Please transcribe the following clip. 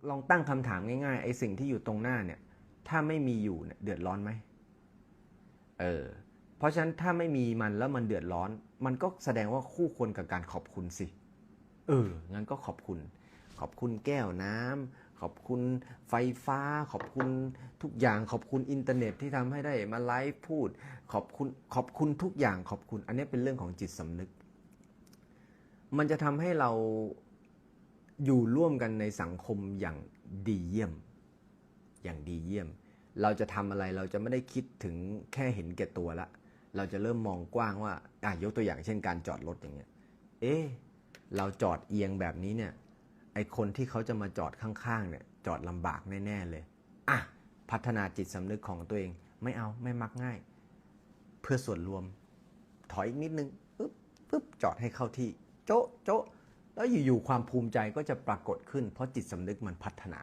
ลองตั้งคำถามง่ายๆไอ้สิ่งที่อยู่ตรงหน้าเนี่ยถ้าไม่มีอยู่เนี่ยเดือดร้อนไหมเพราะฉะนั้นถ้าไม่มีมันแล้วมันเดือดร้อนมันก็แสดงว่าคู่ควรกับการขอบคุณสิงั้นก็ขอบคุณแก้วน้ำขอบคุณไฟฟ้าขอบคุณทุกอย่างขอบคุณอินเทอร์เน็ตที่ทำให้ได้มาไลฟ์พูดขอบคุณทุกอย่างขอบคุณอันนี้เป็นเรื่องของจิตสำนึกมันจะทำให้เราอยู่ร่วมกันในสังคมอย่างดีเยี่ยมเราจะทำอะไรเราจะไม่ได้คิดถึงแค่เห็นแก่ตัวละเราจะเริ่มมองกว้างว่ายกตัวอย่างเช่นการจอดรถอย่างเงี้ยเราจอดเอียงแบบนี้เนี่ยไอคนที่เขาจะมาจอดข้างๆเนี่ยจอดลำบากแน่ๆเลยพัฒนาจิตสำนึกของตัวเองไม่มักง่ายเพื่อส่วนรวมถอยอีกนิดนึงปึ๊บจอดให้เข้าที่โจ๊ะแล้วอยู่ๆความภูมิใจก็จะปรากฏขึ้นเพราะจิตสำนึกมันพัฒนา